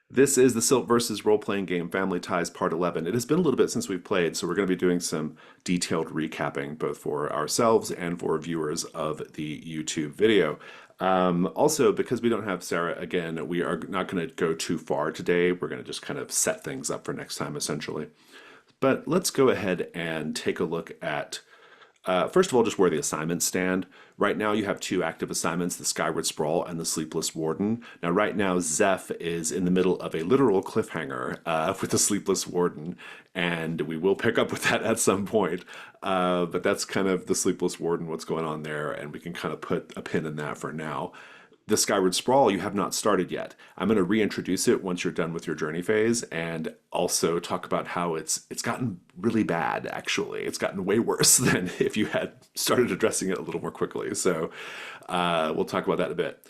This is the Silt versus role-playing game Family Ties Part 11. It has been a little bit since we've played, so we're going to be doing some detailed recapping both for ourselves and for viewers of the YouTube video. Also, because we don't have Sarah again, we are not going to go too far today. We're going to just kind of set things up for next time, essentially. But let's go ahead and take a look at first of all, just where the assignments stand. Right now, you have two active assignments, the Skyward Sprawl and the Sleepless Warden. Now, right now, Zeph is in the middle of a literal cliffhanger with the Sleepless Warden, and we will pick up with that at some point. But that's kind of the Sleepless Warden, what's going on there, and we can kind of put a pin in that for now. The Skyward Sprawl you have not started yet. I'm going to reintroduce it once you're done with your journey phase, and also talk about how it's gotten really bad. Actually, it's gotten way worse than if you had started addressing it a little more quickly. So we'll talk about that in a bit.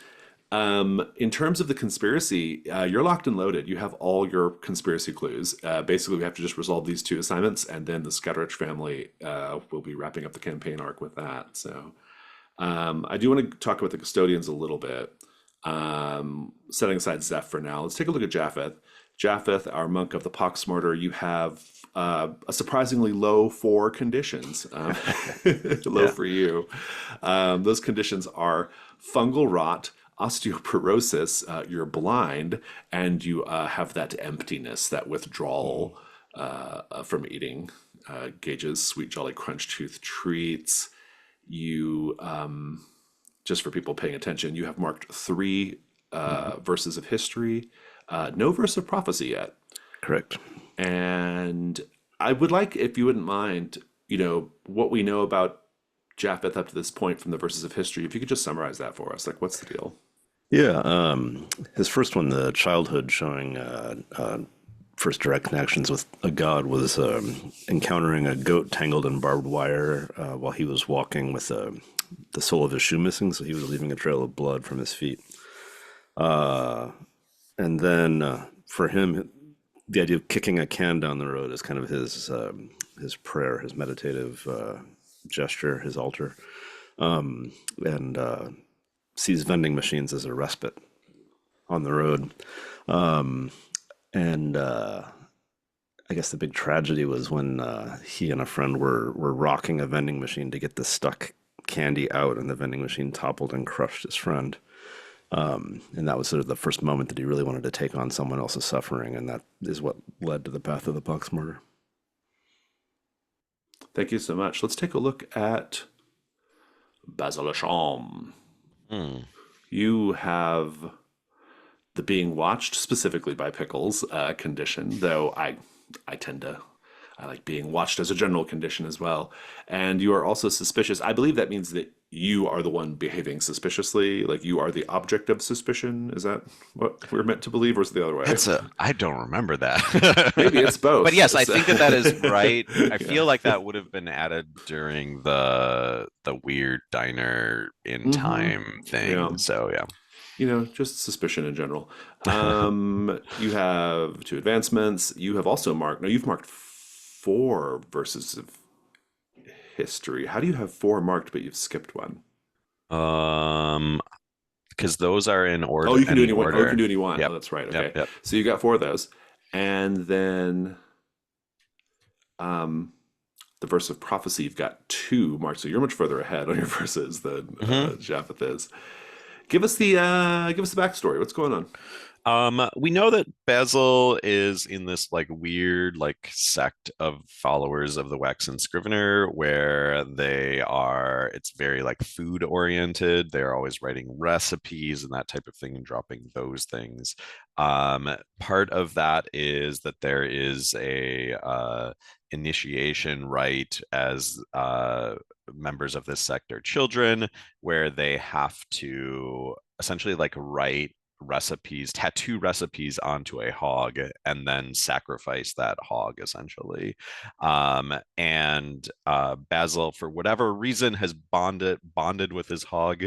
In terms of the conspiracy, you're locked and loaded. You have all your conspiracy clues. Basically, we have to just resolve these two assignments, and then the Scatterich family will be wrapping up the campaign arc with that. So. I do want to talk about the custodians a little bit. Setting aside Zeph for now, let's take a look at Japheth. Japheth, our monk of the Poxsmarter, you have a surprisingly low for conditions. Low Yeah. for you. Those conditions are fungal rot, osteoporosis, you're blind, and you have that emptiness, that withdrawal from eating. Gage's Sweet Jolly Crunch Tooth treats. You, just for people paying attention, you have marked three Mhm. verses of history, no verse of prophecy yet. Correct. And I would like, if you wouldn't mind, what we know about Japheth up to this point from the verses of history, if you could just summarize that for us. Like, what's the deal? Yeah. His first one, the childhood showing first direct connections with a god, was encountering a goat tangled in barbed wire while he was walking with the sole of his shoe missing, so he was leaving a trail of blood from his feet. Uh, and then for him, the idea of kicking a can down the road is kind of his prayer, his meditative gesture, his altar, and sees vending machines as a respite on the road. Um, and I guess the big tragedy was when he and a friend were rocking a vending machine to get the stuck candy out, and the vending machine toppled and crushed his friend. And that was sort of the first moment that he really wanted to take on someone else's suffering, and that is what led to the path of the Pox murder. Thank you so much. Let's take a look at Basilasham. Hmm. You have the being watched specifically by Pickles condition, though I like being watched as a general condition as well. And you are also suspicious. I believe that means that you are the one behaving suspiciously, like you are the object of suspicion. Is that what we're meant to believe, or is it the other way? I don't remember that. Maybe it's But both. yes, I think that is right. I Yeah. feel like that would have been added during the weird diner in Mm-hmm. time Yeah. thing. So yeah. Just suspicion in general. You have two advancements. You have also marked, no, you've marked four verses of history. How do you have four marked, but you've skipped one? Um, because those are in Oh, order, you can do any any one. Oh, you can order. do any one. Oh, Yep. that's right. Yep. Okay. Yep. So you got four of those. And then um, the verse of prophecy, you've got two marked. So you're much further ahead on your verses than Mhm. Japheth is. Give us the backstory. What's going on? We know that Basil is in this like weird like sect of followers of the Waxen Scrivener where it's very like food oriented. They're always writing recipes and that type of thing and dropping those things. Part of that is that there is a initiation rite as members of this sect are children, where they have to essentially like write tattoo recipes onto a hog, and then sacrifice that hog essentially. And Basil, for whatever reason, has bonded with his hog,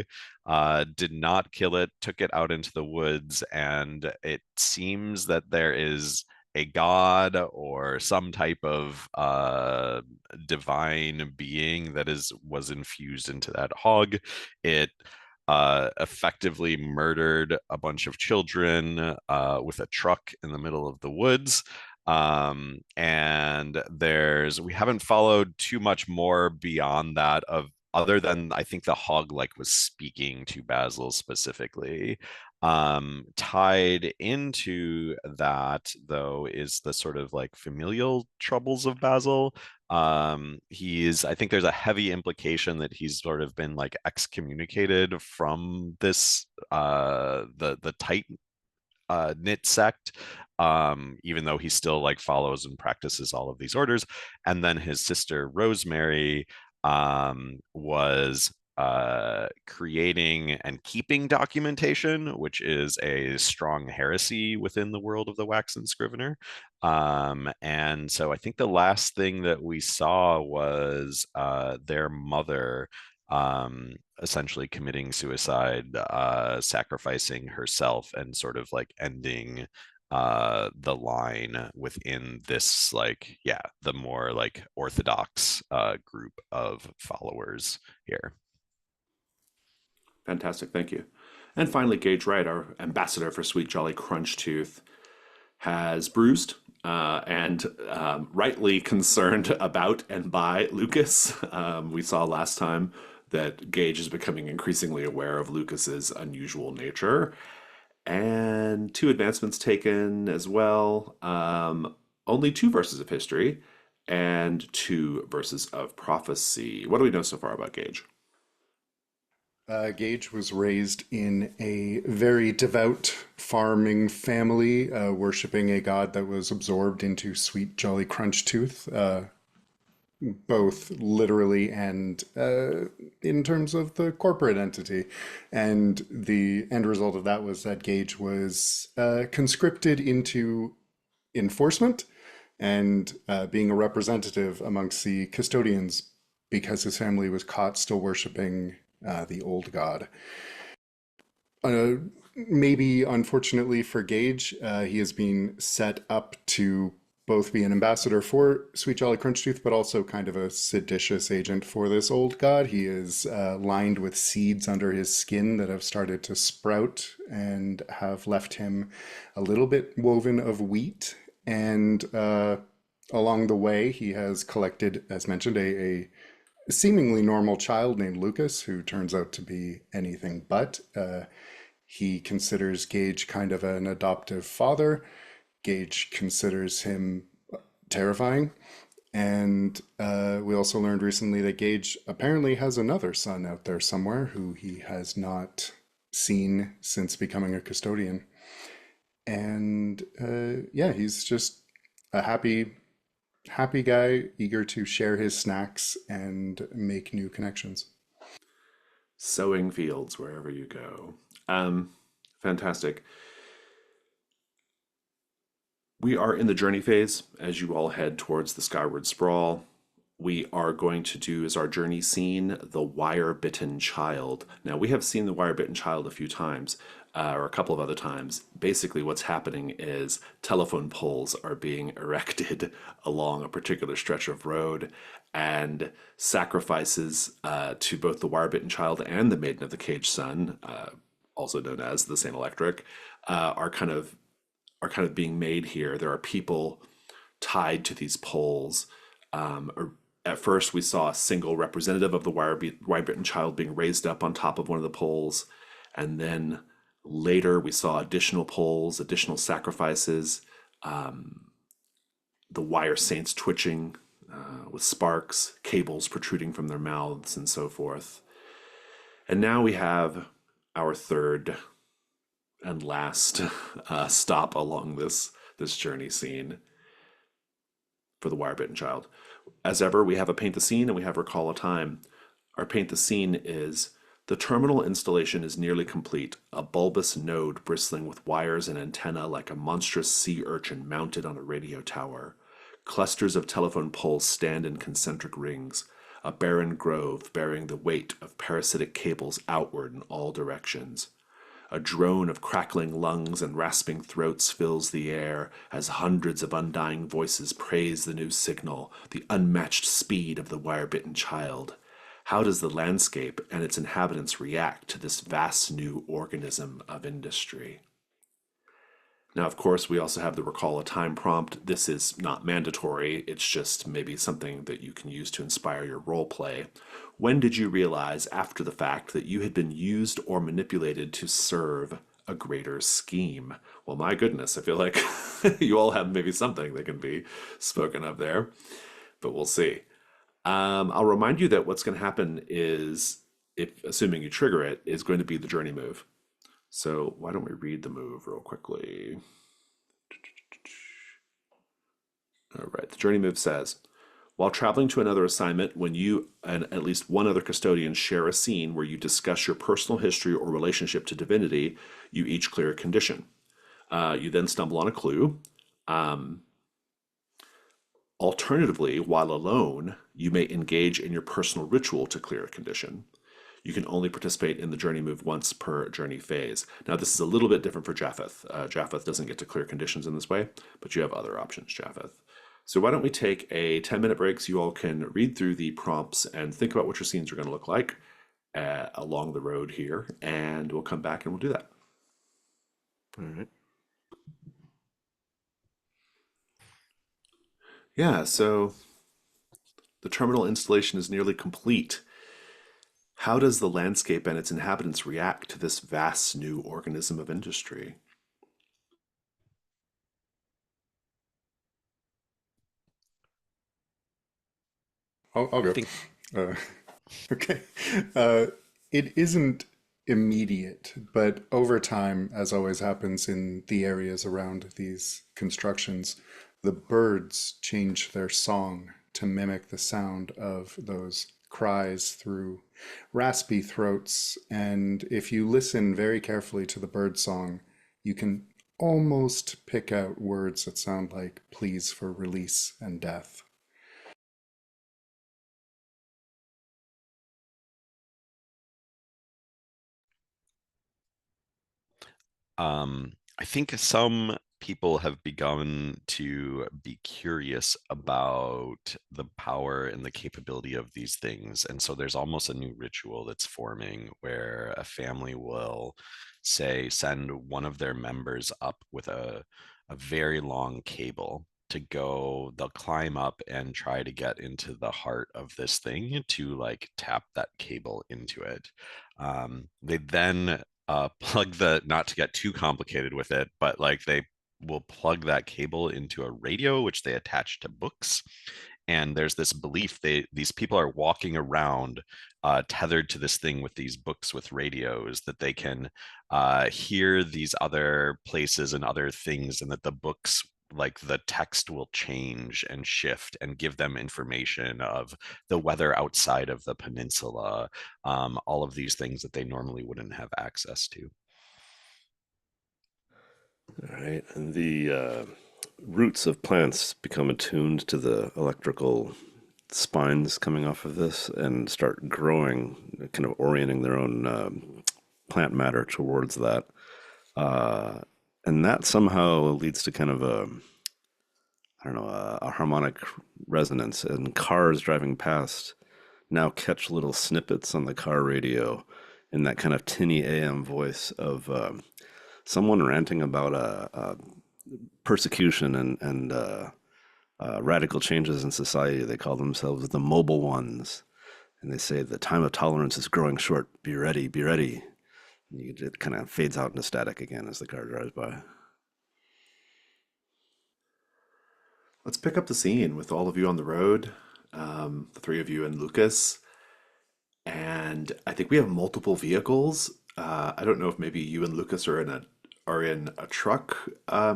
did not kill it, took it out into the woods, and it seems that there is a god or some type of divine being that was infused into that hog. It effectively murdered a bunch of children with a truck in the middle of the woods. And we haven't followed too much more beyond that of other than I think the hog like was speaking to Basil specifically. Tied into that though is the sort of like familial troubles of Basil. I think there's a heavy implication that he's sort of been like excommunicated from this the tight knit sect, even though he still like follows and practices all of these orders. And then his sister Rosemary was creating and keeping documentation, which is a strong heresy within the world of the Waxen Scrivener. And so I think the last thing that we saw was their mother essentially committing suicide, sacrificing herself, and sort of like ending the line within this like the more like orthodox group of followers here. Fantastic, thank you. And finally, Gage Wright, our ambassador for Sweet Jolly Crunch Tooth, has bruised and rightly concerned about and by Lucas. We saw last time that Gage is becoming increasingly aware of Lucas's unusual nature. And 2 advancements taken as well. Only 2 verses of history and 2 verses of prophecy. What do we know so far about Gage? Gage was raised in a very devout farming family, worshiping a god that was absorbed into Sweet Jolly Crunch Tooth, both literally and in terms of the corporate entity. And the end result of that was that Gage was conscripted into enforcement and being a representative amongst the Custodians because his family was caught still worshiping the old god. Maybe unfortunately for Gage, he has been set up to both be an ambassador for Sweet Jolly Crunch Tooth, but also kind of a seditious agent for this old god. He is lined with seeds under his skin that have started to sprout and have left him a little bit woven of wheat. And along the way, he has collected, as mentioned, a seemingly normal child named Lucas, who turns out to be anything but. He considers Gage kind of an adoptive father. Gage considers him terrifying. And we also learned recently that Gage apparently has another son out there somewhere who he has not seen since becoming a custodian. And he's just a happy guy, eager to share his snacks and make new connections. Sowing fields wherever you go. Fantastic. We are in the journey phase as you all head towards the Skyward Sprawl. We are going to do as our journey scene the wire-bitten child. Now, we have seen the wire-bitten child a few times, or a couple of other times. Basically, what's happening is telephone poles are being erected along a particular stretch of road, and sacrifices to both the wire-bitten child and the Maiden of the Caged Sun, also known as the Saint Electric, are kind of being made here. There are people tied to these poles. At first, we saw a single representative of the wire-bitten child being raised up on top of one of the poles, and then later we saw additional poles, additional sacrifices, the wire saints twitching with sparks, cables protruding from their mouths, and so forth. And now we have our third and last stop along this journey scene for the wire-bitten child. As ever, we have a paint the scene and we have recall a time. Our paint the scene is: the terminal installation is nearly complete, a bulbous node bristling with wires and antenna like a monstrous sea urchin mounted on a radio tower. Clusters of telephone poles stand in concentric rings, a barren grove bearing the weight of parasitic cables outward in all directions. A drone of crackling lungs and rasping throats fills the air as hundreds of undying voices praise the new signal, the unmatched speed of the wire-bitten child. How does the landscape and its inhabitants react to this vast new organism of industry? Now, of course, we also have the recall a time prompt. This is not mandatory, it's just maybe something that you can use to inspire your role play. When did you realize after the fact that you had been used or manipulated to serve a greater scheme? Well, my goodness, I feel like you all have maybe something that can be spoken of there, but we'll see. I'll remind you that what's going to happen is, if assuming you trigger it, is going to be the journey move. So why don't we read the move real quickly? All right, the journey move says, while traveling to another assignment, when you and at least one other custodian share a scene where you discuss your personal history or relationship to divinity, you each clear a condition. You then stumble on a clue. Alternatively, while alone, you may engage in your personal ritual to clear a condition. You can only participate in the journey move once per journey phase. Now, this is a little bit different for Japheth. Japheth doesn't get to clear conditions in this way, but you have other options, Japheth. So why don't we take a 10-minute break so you all can read through the prompts and think about what your scenes are going to look like along the road here, and we'll come back and we'll do that. All right. Yeah, so the terminal installation is nearly complete. How does the landscape and its inhabitants react to this vast new organism of industry? I'll I go. think Uh, okay. Uh, it isn't immediate, but over time, as always happens in the areas around these constructions, the birds change their song to mimic the sound of those cries through raspy throats. And if you listen very carefully to the bird song, you can almost pick out words that sound like pleas for release and death. I think some people have begun to be curious about the power and the capability of these things. And so there's almost a new ritual that's forming where a family will say, send one of their members up with a very long cable to go, they'll climb up and try to get into the heart of this thing to like tap that cable into it. They then plug the, not to get too complicated with it, but like they will plug that cable into a radio which they attach to books. And there's this belief these people are walking around tethered to this thing with these books with radios that they can hear these other places and other things, and that the books, like the text, will change and shift and give them information of the weather outside of the peninsula, all of these things that they normally wouldn't have access to. All right. And the roots of plants become attuned to the electrical spines coming off of this and start growing, kind of orienting their own plant matter towards that. Uh, and that somehow leads to kind of a, I don't know, a harmonic resonance. And cars driving past now catch little snippets on the car radio in that kind of tinny AM voice of someone ranting about a persecution and radical changes in society. They call themselves the mobile ones. And they say the time of tolerance is growing short. Be ready, be ready. And it kind of fades out into static again as the car drives by. Let's pick up the scene with all of you on the road, the three of you and Lucas. And I think we have multiple vehicles. I don't know if maybe you and Lucas are in a truck,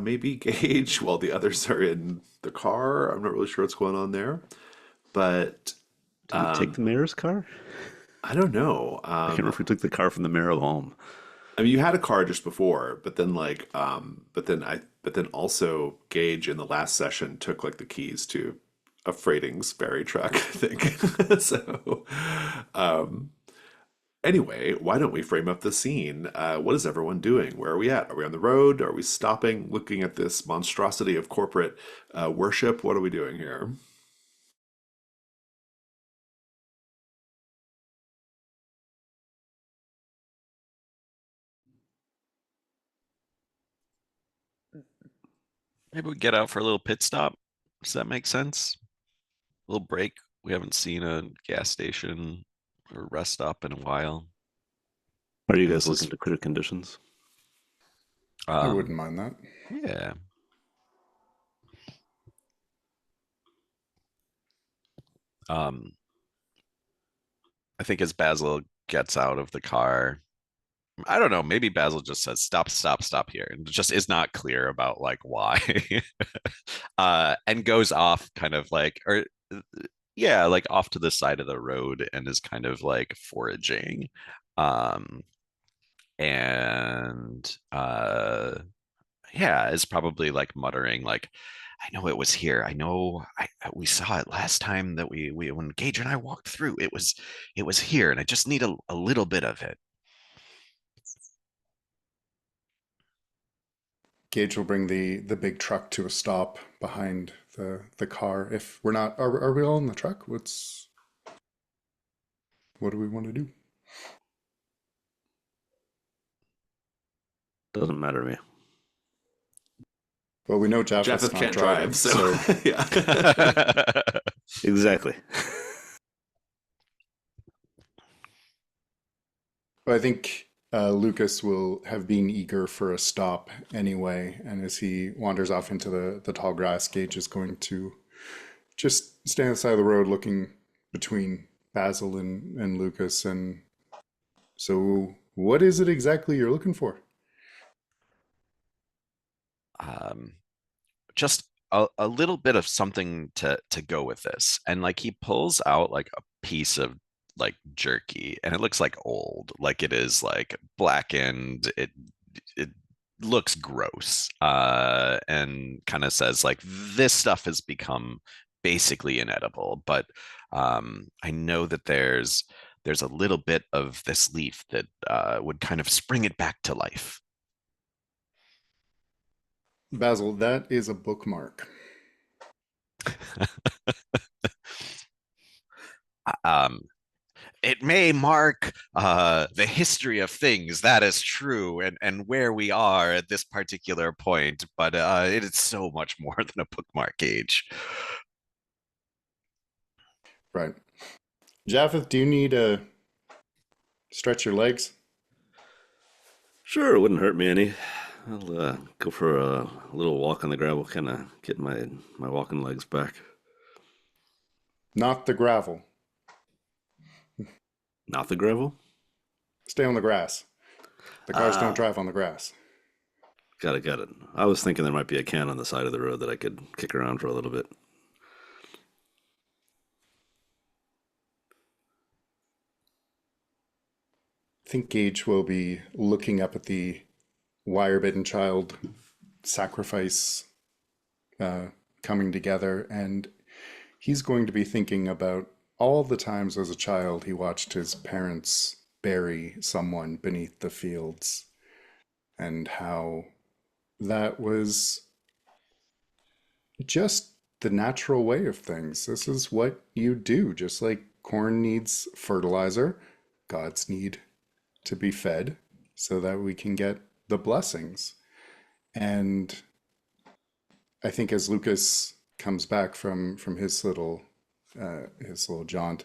maybe Gage, while the others are in the car. I'm not really sure what's going on there, but Did we take the mayor's car? I don't know. I can't remember if we took the car from the mayor of home. I mean, you had a car just before, but then but then also Gage in the last session took like the keys to a freighting Sperry truck, I think. So, um, anyway, why don't we frame up the scene? What is everyone doing? Where are we at? Are we on the road? Are we stopping, looking at this monstrosity of corporate worship? What are we doing here? Maybe we get out for a little pit stop. Does that make sense? A little break. We haven't seen a gas station or rest stop in a while. Are you And guys this looking is to clear conditions? I wouldn't um mind that. yeah. Um I think as Basil gets out of the car, I don't know, maybe Basil just says stop, stop, stop here and just is not clear about like why. And goes off kind of like or yeah, like off to the side of the road and is kind of like foraging. Um and yeah, is probably like muttering like I know it was here. I know we saw it last time that we when Gage and I walked through. It was here and I just need a little bit of it. Gage will bring the big truck to a stop behind the car. If we're not, are we all in the truck? What do we want to do? Doesn't matter to me. Well, we know Japheth's Japheth not can't drive, driving, so so yeah. Exactly. I think Lucas will have been eager for a stop anyway. And as he wanders off into the tall grass, Gage is going to just stand on the side of the road looking between Basil and Lucas. And so, what is it exactly you're looking for? um just a little bit of something to go with this. And like he pulls out like a piece of like jerky and it looks like old, like it is like blackened. It looks gross. And kind of says like this stuff has become basically inedible, but I know that there's a little bit of this leaf that would kind of spring it back to life. Basil, that is a bookmark. um it may mark the history of things, that is true, and where we are at this particular point, but it is so much more than a bookmark age. Right. Japheth, do you need to stretch your legs? Sure, it wouldn't hurt me any. I'll go for a little walk on the gravel, kind of get my walking legs back. Not the gravel. Not the gravel? Stay on the grass. The cars don't Ah, drive on the grass. got it. I was thinking there might be a can on the side of the road that I could kick around for a little bit. I think Gage will be looking up at the wire-bitten child sacrifice uh, coming together, and he's going to be thinking about all the times as a child he watched his parents bury someone beneath the fields, and how that was just the natural way of things. This is what you do, just like corn needs fertilizer, gods need to be fed so that we can get the blessings. And I think as Lucas comes back from his little jaunt,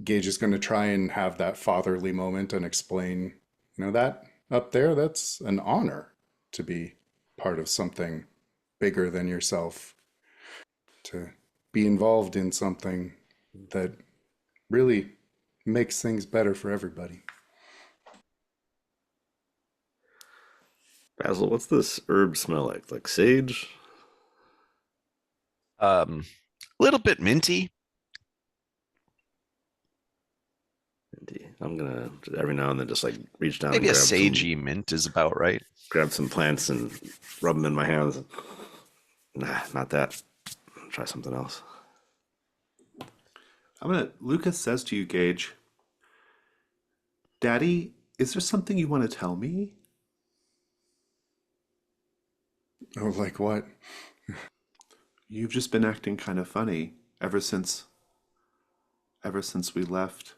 Gage is going to try and have that fatherly moment and explain, that up there, that's an honor to be part of something bigger than yourself, to be involved in something that really makes things better for everybody. Basil, what's this herb smell like? Like sage? A little bit minty. I'm gonna every now and then just like reach down and Maybe a sagey mint is about right. grab some plants and rub them in my hands. Nah, not that. Try something else. Lucas says to you, Gage, Daddy, is there something you want to tell me? Oh, like what? You've just been acting kind of funny ever since we left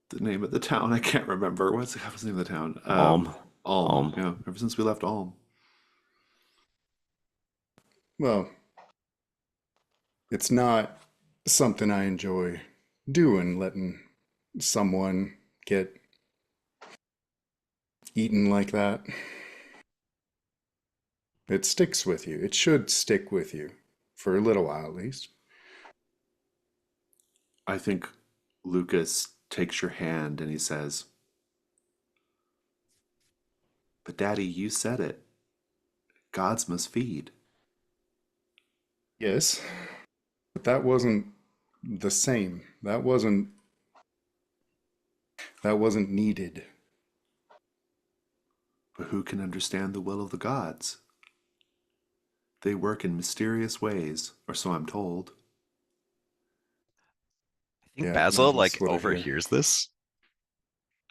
the name of the town. I can't remember. What was the name of the town? Alm. Ulm. Alm. Yeah, ever since we left Ulm. Well, it's not something I enjoy doing, letting someone get eaten like that. It sticks with you. It should stick with you for a little while at least. I think Lucas takes your hand and he says, "But Daddy, you said it. Gods must feed." Yes, but that wasn't the same. That wasn't needed. But who can understand the will of the gods? They work in mysterious ways, or so I'm told. I think Yeah, that Basil is like what I hear. overhears this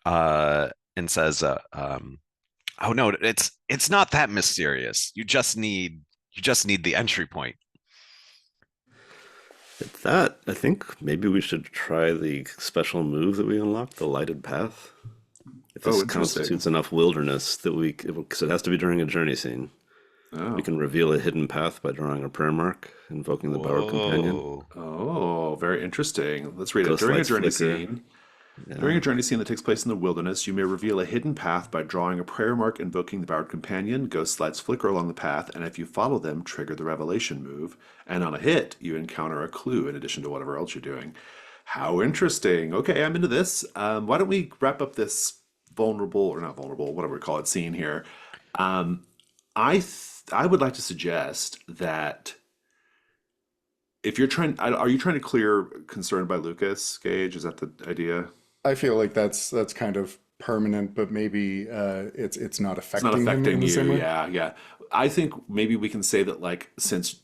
and says, "Oh no, it's not that mysterious. You just need the entry point." At that, I think maybe we should try the special move that we unlocked, the lighted path. If Oh, this interesting. constitutes enough wilderness that because it has to be during a journey scene, we Oh, can reveal a hidden path by drawing a prayer mark, invoking the borrowed companion. Whoa. oh, very interesting. Let's read it. Ghost During a lights journey flicker. scene, during Yeah, a journey scene that takes place in the wilderness, you may reveal a hidden path by drawing a prayer mark invoking the borrowed companion. Ghost lights flicker along the path, and if you follow them, trigger the revelation move. And on a hit, you encounter a clue in addition to whatever else you're doing. How interesting. Okay, I'm into this. Why don't we wrap up this vulnerable, or not vulnerable, whatever we call it, scene here? Um, I would like to suggest that if you're trying, are you trying to clear concern by Lucas, Gage? Is that the idea? I feel like that's kind of permanent, but maybe it's not It's not affecting him in affecting the you. same way. Yeah, yeah. I think maybe we can say that like since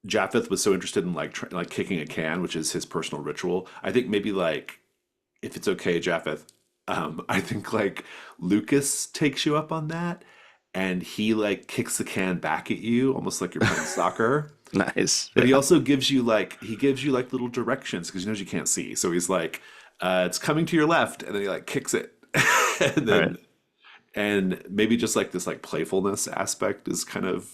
Japheth was so interested in like like kicking a can, which is his personal ritual. I think maybe like if it's okay, Japheth, I think like Lucas takes you up on that, and he like kicks the can back at you, almost like you're playing soccer. nice. But Yeah. he also gives you like little directions because he knows you can't see. So he's like, it's coming to your left, and then he like kicks it, and All right. then and maybe just like this like playfulness aspect is kind of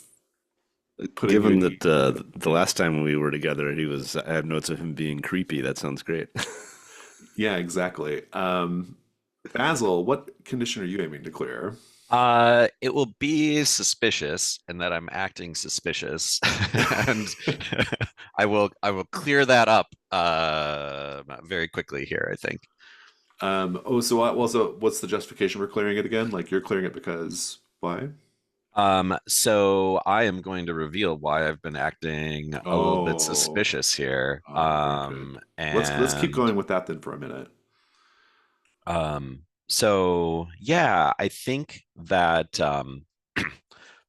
putting you Given at that ease. the last time we were together, I have notes of him being creepy. That sounds great. Yeah, exactly. Basil, what condition are you aiming to clear? It will be suspicious and that I'm acting suspicious, and I will clear that up very quickly here, I think. Oh, so also, what's the justification for clearing it again? Like you're clearing it because why? So I am going to reveal why I've been acting a little bit Oh, suspicious here. very good. Let's keep And going with that then for a minute. so yeah, I think that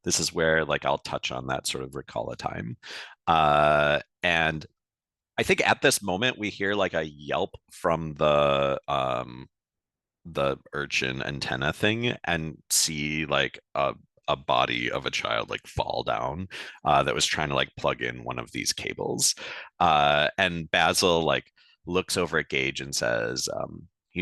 this is where like I'll touch on that sort of recall a time. And I think at this moment we hear like a yelp from the urchin antenna thing and see like a body of a child like fall down that was trying to like plug in one of these cables. And Basil like looks over at Gage and says,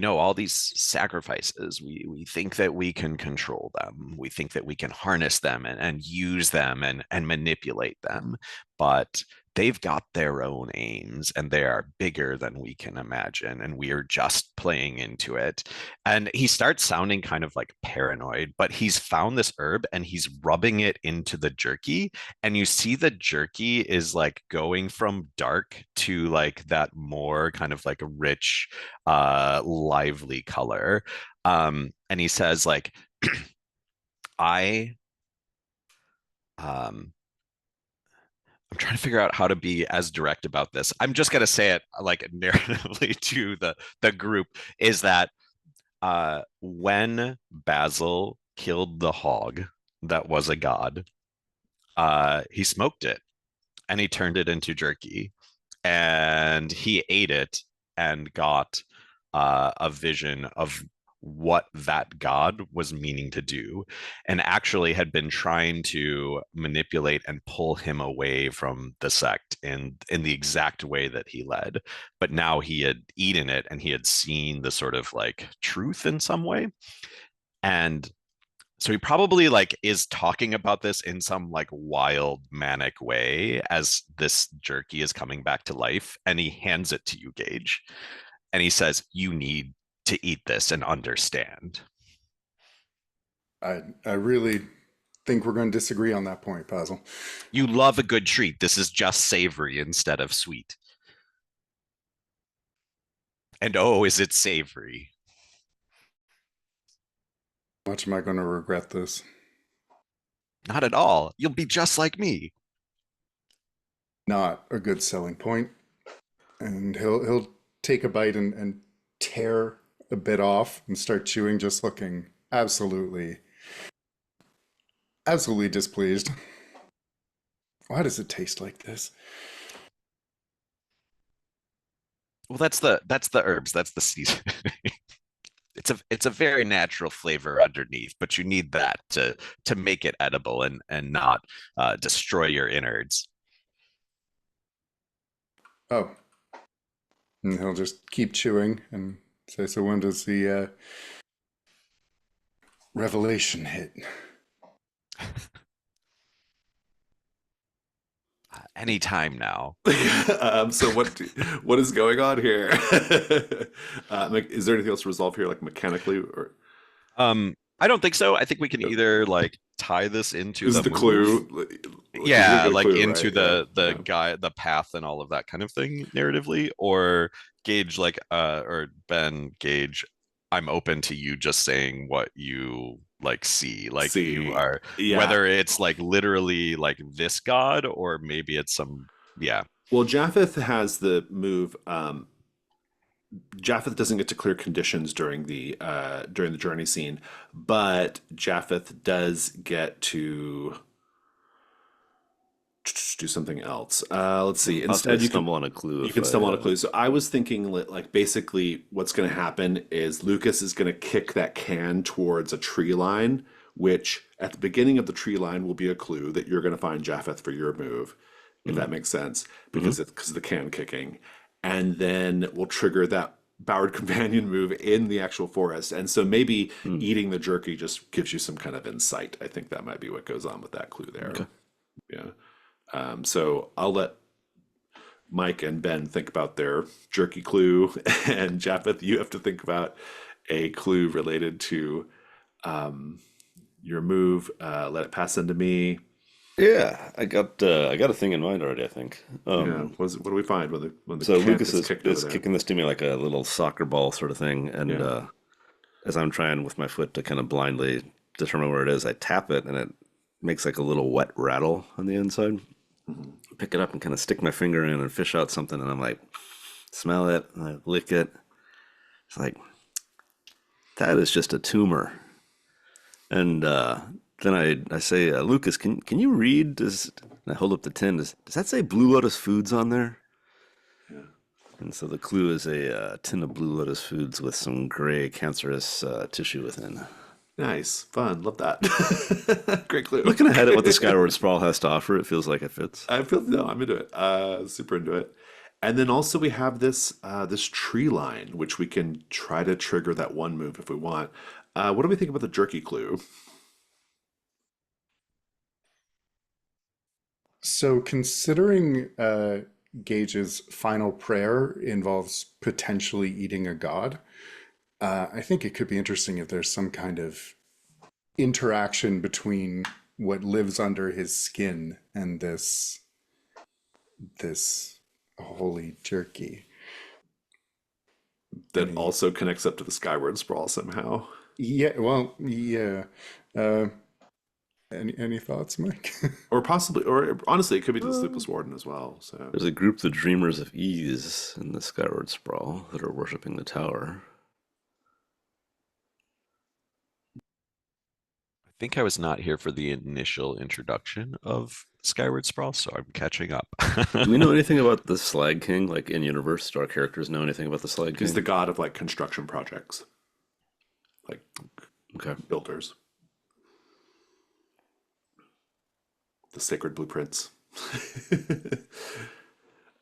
all these sacrifices, we think that we can control them. We think that we can harness them and use them and manipulate them. But they've got their own aims and they are bigger than we can imagine. And we are just playing into it. And he starts sounding kind of like paranoid, but he's found this herb and he's rubbing it into the jerky. And you see the jerky is like going from dark to like that more kind of like rich, lively color. And he says, like, I um I'm trying to figure out how to be as direct about this. I'm just gonna say it like narratively to the group is that when Basil killed the hog that was a god, he smoked it and he turned it into jerky and he ate it and got a vision of what that god was meaning to do and actually had been trying to manipulate and pull him away from the sect in the exact way that he led, but now he had eaten it and he had seen the sort of like truth in some way. And So he probably like is talking about this in some like wild manic way as this jerky is coming back to life, and he hands it to you, Gage, and he says, "You need to eat this and understand." I really think we're going to disagree on that point, Basil. You love a good treat. This is just savory instead of sweet. And oh, is it savory? How much am I going to regret this? Not at all. You'll be just like me. Not a good selling point. And he'll take a bite and tear a bit off and start chewing, just looking absolutely displeased. Why does it taste like this? Well, that's the herbs. That's the season. It's a very natural flavor underneath, but you need that to make it edible and not destroy your innards. Oh, and he'll just keep chewing and say, so when does the revelation hit? Anytime now. So what is going on here? Like, is there anything else to resolve here, like mechanically, or I don't think so. I think we can either like tie this into is the the move. clue? Like, you Yeah, get a like clue, into right? Yeah, the yeah. guy, the path, and all of that kind of thing narratively, or gauge like or Ben gauge. I'm open to you just saying what you like see, like you See, are, yeah. whether it's like literally like this god or maybe it's some, yeah. Well, Japheth has the move. Japheth doesn't get to clear conditions during the journey scene, but Japheth does get to do something else. Let's see. Possibly Instead, stumble on a clue you if can I. stumble on a clue. So I was thinking like basically what's going to happen is Lucas is going to kick that can towards a tree line, which at the beginning of the tree line will be a clue that you're going to find Japheth for your move, if that makes sense, Mm-hmm. because of the can kicking, and then we'll trigger that Bowered Companion move in the actual forest. And so maybe Mm. eating the jerky just gives you some kind of insight. I think that might be what goes on with that clue there. Okay. Yeah. So I'll let Mike and Ben think about their jerky clue, and Japheth, you have to think about a clue related to your move. Let it pass into me. Yeah, I got a thing in mind already, I think. Yeah, what do we find when the So can Lucas gets kicked over is there? kicking this to me like a little soccer ball sort of thing, and Yeah. as I'm trying with my foot to kind of blindly determine where it is, I tap it and it makes like a little wet rattle on the inside. Mhm. Pick it up and kind of stick my finger in and fish out something, and I'm like, smell it, and I lick it. It's like that is just a tumor. And then I say, Lucas, can you read? And I hold up the tin. Does that say Blue Lotus Foods on there? Yeah. And so the clue is a tin of Blue Lotus Foods with some gray cancerous tissue within. Nice, fun, love that. Great clue. Looking ahead at what the Skyward Sprawl has to offer, it feels like it fits. I feel no, I'm into it. Super into it. And then also we have this tree line, which we can try to trigger that one move if we want. What do we think about the jerky clue? So, considering Gage's final prayer involves potentially eating a god, I think it could be interesting if there's some kind of interaction between what lives under his skin and this holy jerky. That Any, also connects up to the Skyward Sprawl somehow. yeah, well, yeah. Uh, any thoughts, Mike? Or possibly, or honestly, it could be to the Sleepless Warden as well. So There's a group, the Dreamers of Ease, in the Skyward Sprawl that are worshiping the tower. I think I was not here for the initial introduction of Skyward Sprawl, so I'm catching up. Do we know anything about the Slag King? Like in universe, do our characters know anything about the Slag he's King? the god of like construction projects, like Okay. builders, the sacred blueprints.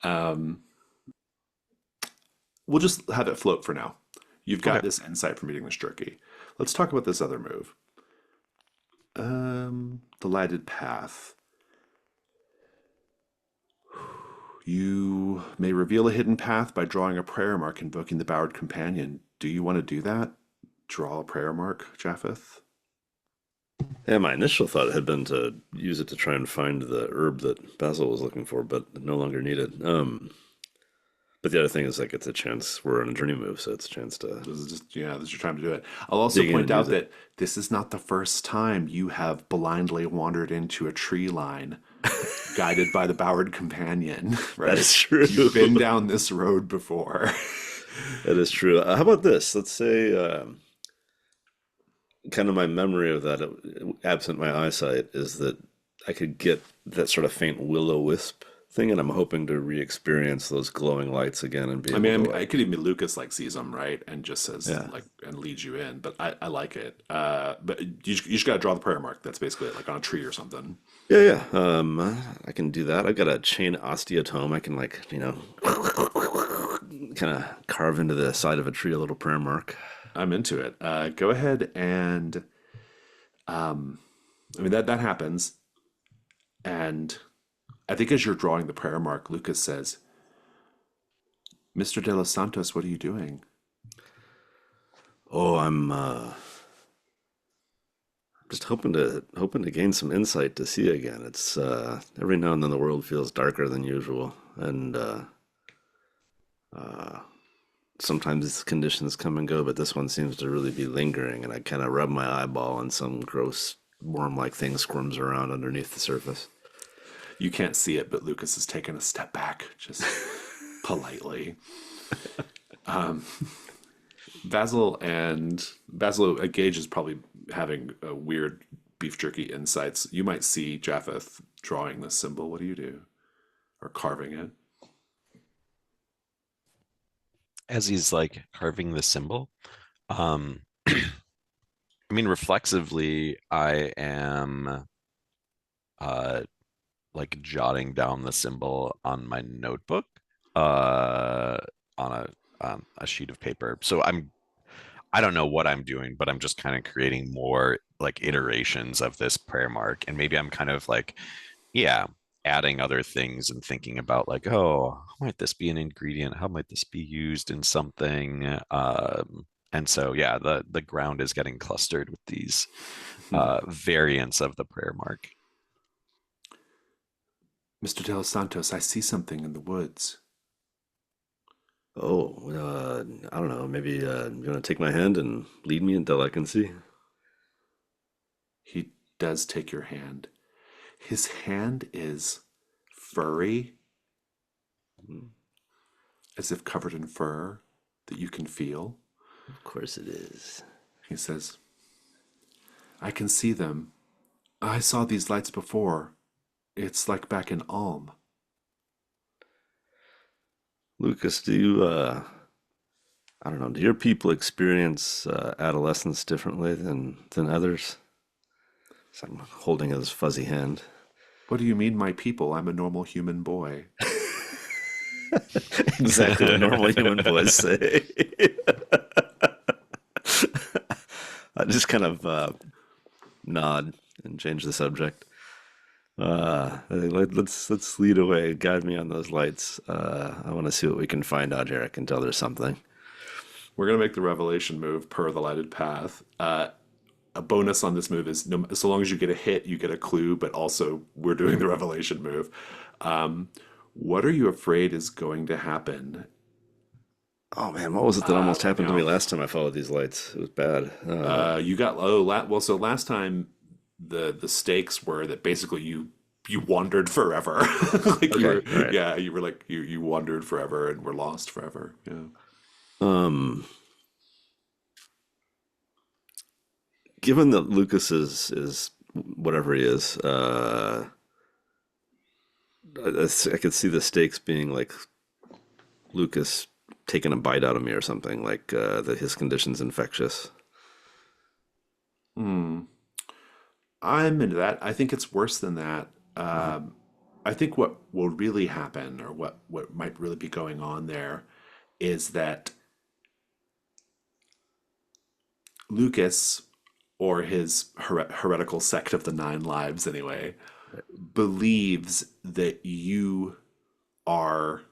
um, we'll just have it float for now. You've got Okay. this insight from eating this jerky. Let's talk about this other move. The lighted path. You may reveal a hidden path by drawing a prayer mark invoking the Bowered Companion. Do you want to do that? Draw a prayer mark, Japheth? Yeah, my initial thought had been to use it to try and find the herb that Basil was looking for, but no longer needed. But the other thing is like it's a chance. We're on a journey move, so it's a chance to This is just, yeah, this is your time to do it. I'll also dig in point and use out it. that this is not the first time you have blindly wandered into a tree line guided by the Bowered Companion, That right? is true. You've been down this road before. That is true. How about this? Let's say, kind of my memory of that, absent my eyesight, is that I could get that sort of faint will-o-wisp thing, and I'm hoping to re-experience those glowing lights again and be I able to mean, I like, could even Lucas like sees them, right, and just says yeah, like and leads you in. But I like it. But you just got to draw the prayer mark. That's basically it, like on a tree or something. yeah, yeah. I can do that. I've got a chain osteotome. I can like, kind of carve into the side of a tree a little prayer mark. I'm into it. Go ahead and I mean that happens, and I think as you're drawing the prayer mark, Lucas says, "Mr. De Los Santos, what are you doing?" Oh, I'm just hoping to gain some insight to see again. It's every now and then the world feels darker than usual, and uh, sometimes conditions come and go, but this one seems to really be lingering. And I kind of rub my eyeball, and some gross worm-like thing squirms around underneath the surface. You can't see it, but Lucas has taken a step back, just politely. Basil, Gage is probably having a weird beef jerky insights. You might see Japheth drawing this symbol. What do you do? Or carving it? As he's like carving the symbol, um, I mean, reflexively, I am uh like jotting down the symbol on my notebook, uh, on a sheet of paper. So I don't know what I'm doing, but I'm just kind of creating more like iterations of this prayer mark, and maybe I'm kind of like, yeah, adding other things and thinking about like, oh, how might this be an ingredient? How might this be used in something? And so yeah, the ground is getting clustered with these variants of the prayer mark. Mr. De Los Santos, I see something in the woods. Oh, I don't know. Maybe you want to take my hand and lead me until I can see. He does take your hand. His hand is furry, as if covered in fur that you can feel. Of course it is. He says, I can see them. I saw these lights before. It's like back in Ulm. Lucas, do you I don't know, do your people experience adolescence differently than others? So I'm holding his fuzzy hand. What do you mean, my people? I'm a normal human boy. Exactly what normal human boys say. I just kind of nod and change the subject. Let's lead away. Guide me on those lights. I want to see what we can find out here. I can tell there's something. We're going to make the revelation move per the lighted path. A bonus on this move is so long as you get a hit, you get a clue, but also we're doing the revelation move. What are you afraid is going to happen? Oh man, what was it that almost happened to me Now, last time I followed these lights? It was bad. you got well. So last time the stakes were that basically you wandered forever. Like you Okay, were, all right. yeah, you were like you wandered forever and were lost forever. Yeah. Um, Given that Lucas is whatever he is, I could see the stakes being like Lucas taking a bite out of me or something, like that his condition's infectious. Hmm. I'm into that. I think it's worse than that. I think what will really happen, or what might really be going on there, is that Lucas or his heretical sect of the Nine Lives anyway, believes that you are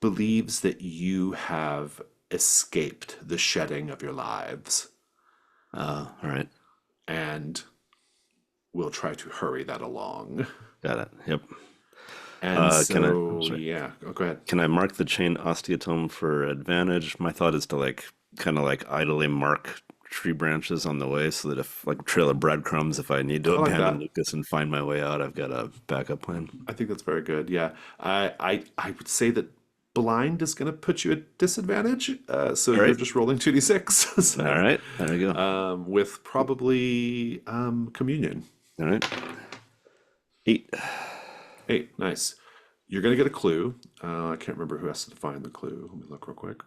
believes that you have escaped the shedding of your lives All right. and will try to hurry that along. Got it. Yep. And I'm so, sorry. yeah, go ahead. Can I mark the chain osteotome for advantage? My thought is to like kind of like idly mark tree branches on the way so that if like trail of breadcrumbs, if I need to I like abandon that. Lucas and find my way out, I've got a backup plan. I think that's very good. Yeah, I would say that blind is going to put you at disadvantage. So All you're right. just rolling 2d6. All So, right. There we go. with probably communion. All right. 8. 8, nice. You're going to get a clue. I can't remember who has to find the clue. Let me look real quick.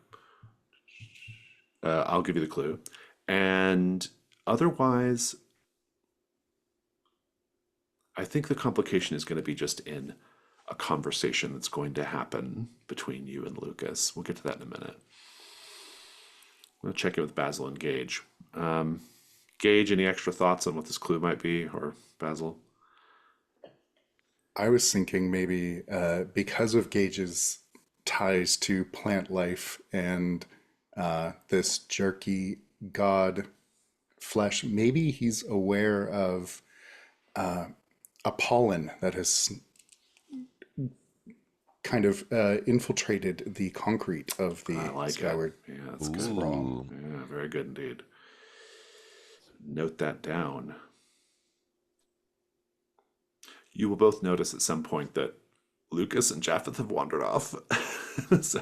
I'll give you the clue. And otherwise, I think the complication is going to be just in a conversation that's going to happen between you and Lucas. We'll get to that in a minute. I'm going to check in with Basil and Gage. Gage, any extra thoughts on what this clue might be, or Basil? I was thinking maybe because of Gage's ties to plant life and this jerky god flesh, maybe he's aware of a pollen that has kind of infiltrated the concrete of the I like Skyward it. Yeah, that's good. Scroll. Yeah, very good indeed. Note that down. You will both notice at some point that Lucas and Japheth have wandered off. So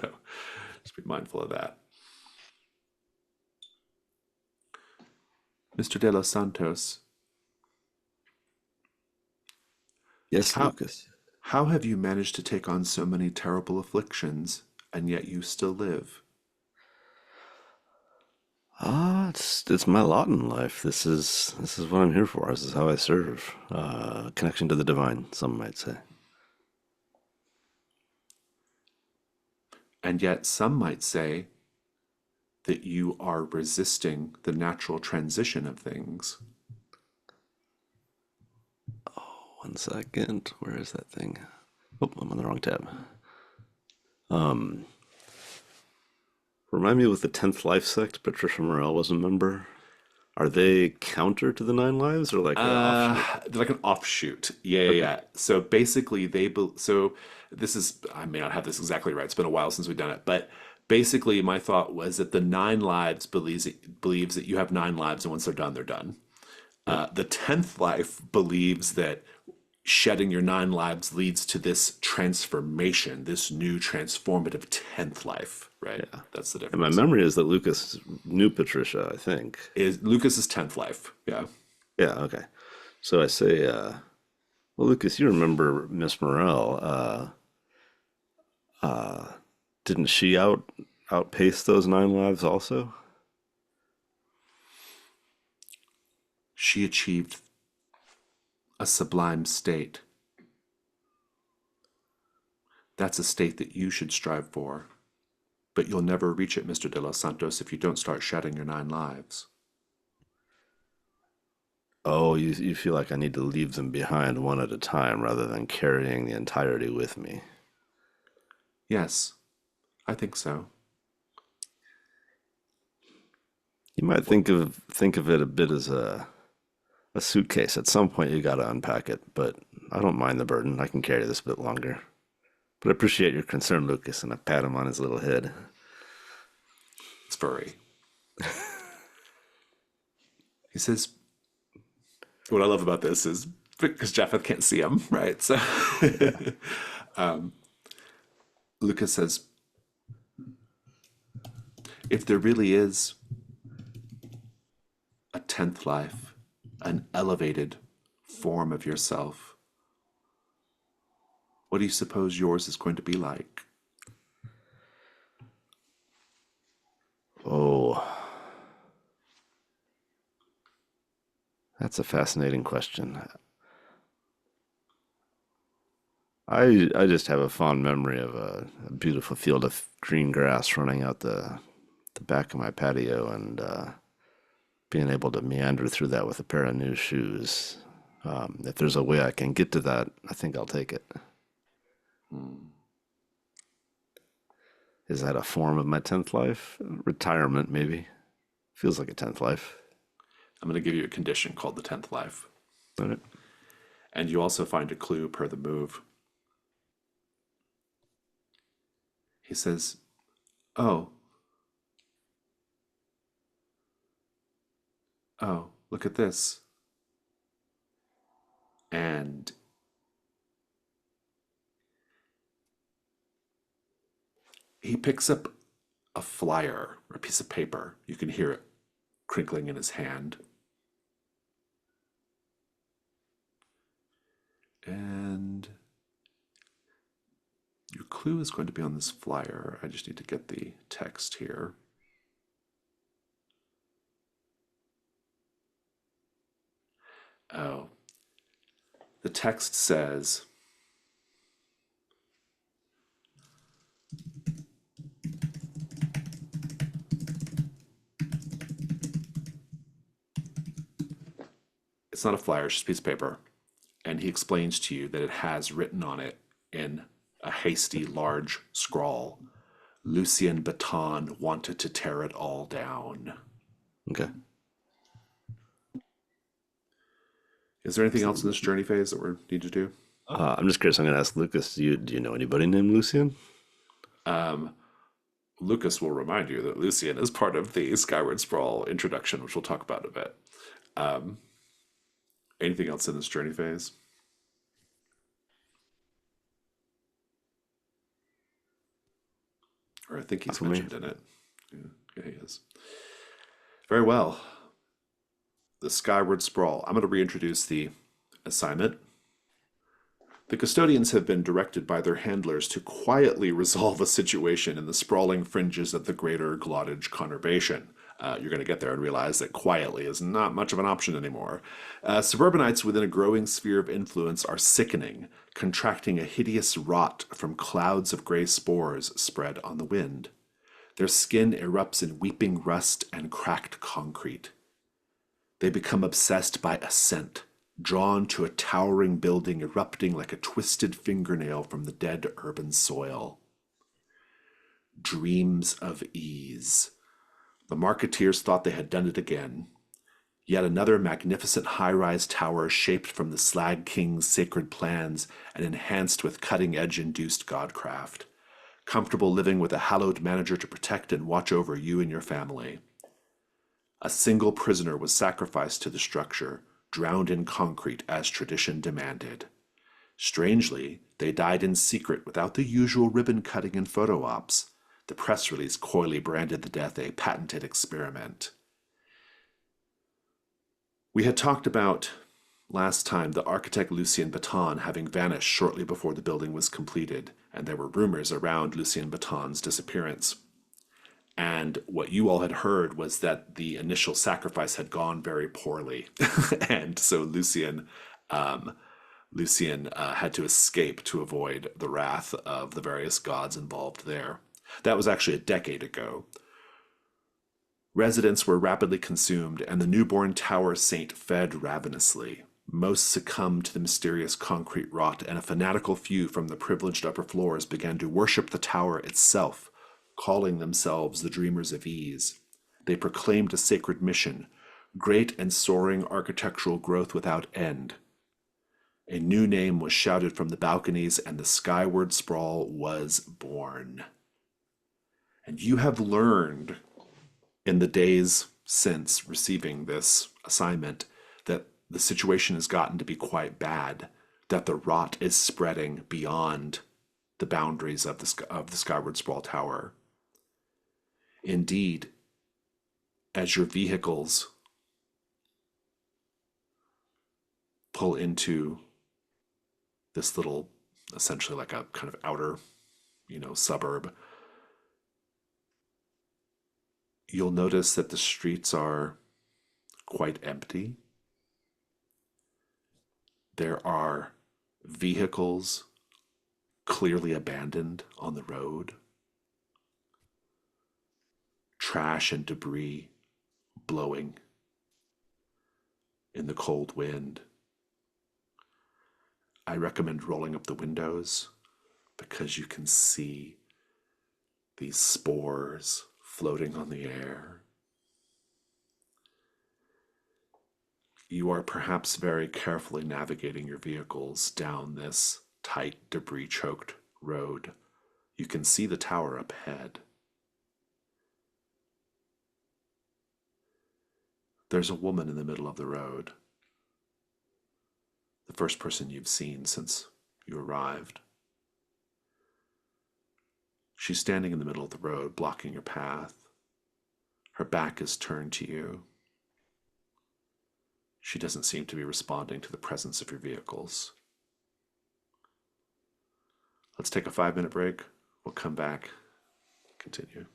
just be mindful of that. Mr. De Los Santos, Yes, how, Lucas. how have you managed to take on so many terrible afflictions, and yet you still live? It's my lot in life. This is what I'm here for. This is how I serve. Connection to the divine, some might say. And yet some might say that you are resisting the natural transition of things. 1 second. Where is that thing? Oh, I'm on the wrong tab. Remind me with the 10th Life Sect, Patricia Morel was a member. Are they counter to the Nine Lives or like an offshoot? They're like an offshoot. Yeah. So basically, so this is, I may not have this exactly right. It's been a while since we've done it, but basically, my thought was that the Nine Lives believes that you have 9 lives, and once they're done, they're done. The 10th life believes that shedding your 9 lives leads to this transformation, this new transformative 10th life, right? Yeah. That's the And my difference. memory is that Lucas knew Patricia, I think. Is Lucas's 10th life. Yeah. Yeah, okay. So I say, well, Lucas, you remember Miss Morel. Didn't she outpace those 9 lives also? She achieved a sublime state. That's a state that you should strive for. But you'll never reach it, Mr. De Los Santos, if you don't start shedding your 9 lives. Oh, you feel like I need to leave them behind one at a time rather than carrying the entirety with me. Yes, I think so. You might think of it a bit as a suitcase. At some point, you got to unpack it, but I don't mind the burden. I can carry this a bit longer. But I appreciate your concern, Lucas, and I pat him on his little head. It's furry. He says, what I love about this is because Japheth can't see him, right? So Lucas says, if there really is a 10th life, an elevated form of yourself, what do you suppose yours is going to be like? Oh, that's a fascinating question. I just have a fond memory of a beautiful field of green grass running out the the back of my patio and being able to meander through that with a pair of new shoes. If there's a way I can get to that, I think I'll take it. Is that a form of my 10th life? Retirement, maybe. Feels like a 10th life. I'm going to give you a condition called the 10th life. All right. And you also find a clue per the move. He says, oh, look at this. And he picks up a flyer or a piece of paper. You can hear it crinkling in his hand. And your clue is going to be on this flyer. I just need to get the text here. Oh, the text says, it's not a flyer, it's just a piece of paper. And he explains to you that it has written on it in a hasty, large scrawl, Lucien Baton wanted to tear it all down. Okay. Is there anything else in this journey phase that we need to do? I'm just curious. I'm going to ask Lucas, do you know anybody named Lucian? Lucas will remind you that Lucien is part of the Skyward Sprawl introduction, which we'll talk about in a bit. Anything else in this journey phase? Or I think he's mentioned in it. Yeah, he is. Very well. The Skyward Sprawl. I'm going to reintroduce the assignment. The Custodians have been directed by their handlers to quietly resolve a situation in the sprawling fringes of the greater Glottage conurbation. You're going to get there and realize that quietly is not much of an option anymore. Suburbanites within a growing sphere of influence are sickening, contracting a hideous rot from clouds of gray spores spread on the wind. Their skin erupts in weeping rust and cracked concrete. They become obsessed by ascent, drawn to a towering building erupting like a twisted fingernail from the dead urban soil. Dreams of ease. The Marketeers thought they had done it again. Yet another magnificent high-rise tower shaped from the Slag King's sacred plans and enhanced with cutting-edge induced godcraft. Comfortable living with a hallowed manager to protect and watch over you and your family. A single prisoner was sacrificed to the structure, drowned in concrete as tradition demanded. Strangely, they died in secret without the usual ribbon cutting and photo ops. The press release coyly branded the death a patented experiment. We had talked about last time the architect Lucien Baton having vanished shortly before the building was completed, and there were rumors around Lucien Baton's disappearance. And what you all had heard was that the initial sacrifice had gone very poorly, and so Lucien had to escape to avoid the wrath of the various gods involved there. That was actually a decade ago. Residents were rapidly consumed, and the newborn tower saint fed ravenously. Most succumbed to the mysterious concrete rot, and a fanatical few from the privileged upper floors began to worship the tower itself, calling themselves the Dreamers of Ease. They proclaimed a sacred mission, great and soaring architectural growth without end. A new name was shouted from the balconies, and the Skyward Sprawl was born. And you have learned in the days since receiving this assignment that the situation has gotten to be quite bad, that the rot is spreading beyond the boundaries of the Skyward Sprawl Tower. Indeed, as your vehicles pull into this little, essentially like a kind of outer, suburb, you'll notice that the streets are quite empty. There are vehicles clearly abandoned on the road. trash and debris blowing in the cold wind. I recommend rolling up the windows because you can see these spores floating on the air. You are perhaps very carefully navigating your vehicles down this tight, debris-choked road. You can see the tower up ahead. There's a woman in the middle of the road. The first person you've seen since you arrived. She's standing in the middle of the road, blocking your path. Her back is turned to you. She doesn't seem to be responding to the presence of your vehicles. Let's take a 5-minute break. We'll come back, continue.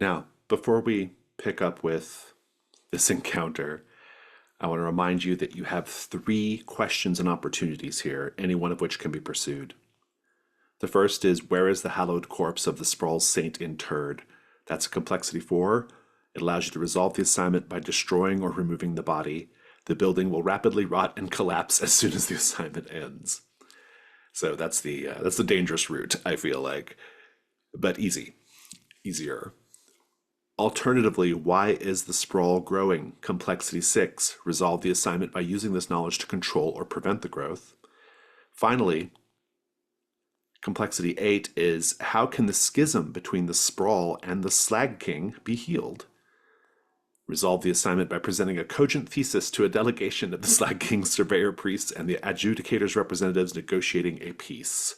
Now, before we pick up with this encounter, I want to remind you that you have 3 questions and opportunities here, any one of which can be pursued. The first is, where is the hallowed corpse of the Sprawl Saint interred? That's a complexity 4. It allows you to resolve the assignment by destroying or removing the body. The building will rapidly rot and collapse as soon as the assignment ends. So that's the dangerous route, I feel like, but easier. Alternatively, why is the sprawl growing? Complexity 6. Resolve the assignment by using this knowledge to control or prevent the growth. Finally, complexity 8 is, how can the schism between the sprawl and the Slag King be healed? Resolve the assignment by presenting a cogent thesis to a delegation of the Slag King's surveyor priests and the adjudicator's representatives negotiating a peace.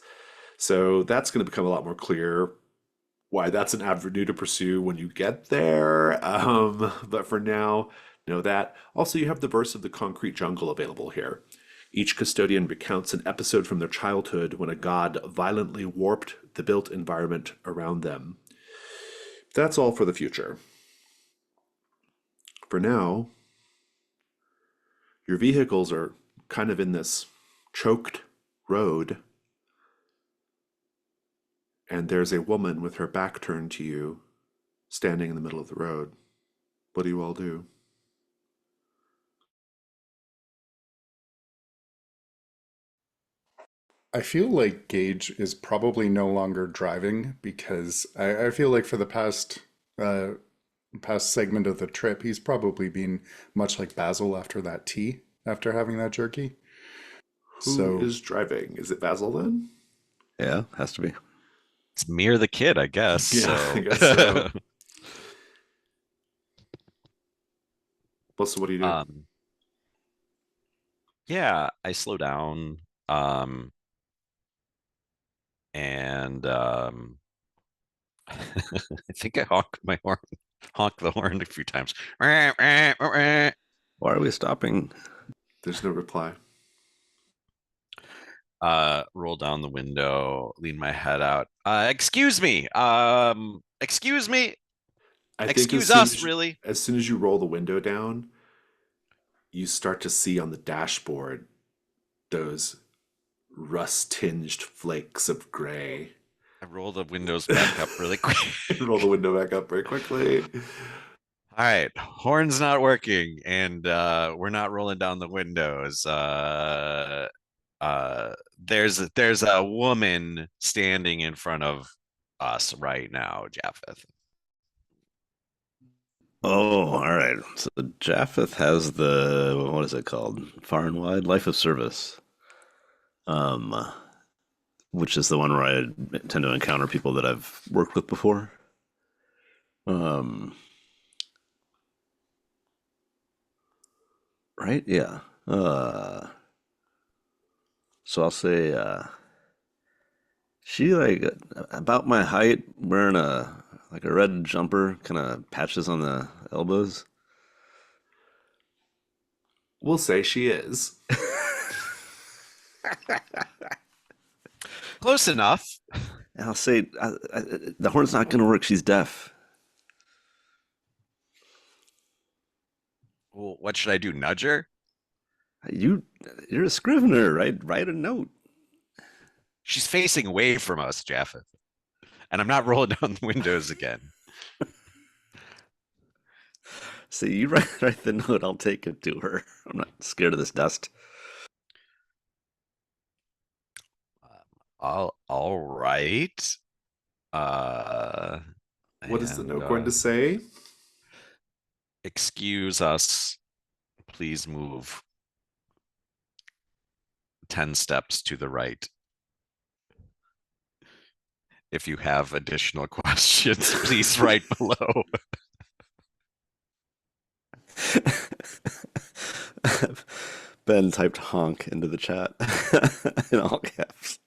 So that's going to become a lot more clear why that's an avenue to pursue when you get there. But for now, know that. Also, you have the verse of the concrete jungle available here. Each custodian recounts an episode from their childhood when a god violently warped the built environment around them. That's all for the future. For now, your vehicles are kind of in this choked road, and there's a woman with her back turned to you, standing in the middle of the road. What do you all do? I feel like Gage is probably no longer driving because I feel like for the past segment of the trip, he's probably been much like Basil after that tea, after having that jerky. Who So is driving? Is it Basil then? Yeah, has to be. It's Mir the kid, I guess. Yeah, So. I guess so. Well, so what do you do? Yeah, I slow down, and I think I honk the horn a few times. Why are we stopping? There's no reply. Roll down the window, lean my head out. Excuse me. Excuse me. I think Excuse us, really. as soon as you roll the window down, you start to see on the dashboard those rust-tinged flakes of gray. I roll the windows back up really quick. Roll the window back up very quickly. All right, horn's not working, and we're not rolling down the windows. There's a woman standing in front of us right now, Japheth. Oh, all right. So Japheth has what is it called? Far and Wide Life of Service. Which is the one where I tend to encounter people that I've worked with before. Right? Yeah. So I'll say she like about my height, wearing a red jumper, kind of patches on the elbows. We'll say she is. Close enough. And I'll say the horn's not going to work. She's deaf. Well, what should I do? Nudge her? You're a scrivener, right? Write a note. She's facing away from us, Japheth. And I'm not rolling down the windows again. So you write the note, I'll take it to her. I'm not scared of this dust. All right. Uh, What is the and note going to say? excuse us. Please move 10 steps to the right. If you have additional questions, please write below. Ben typed honk into the chat in all caps.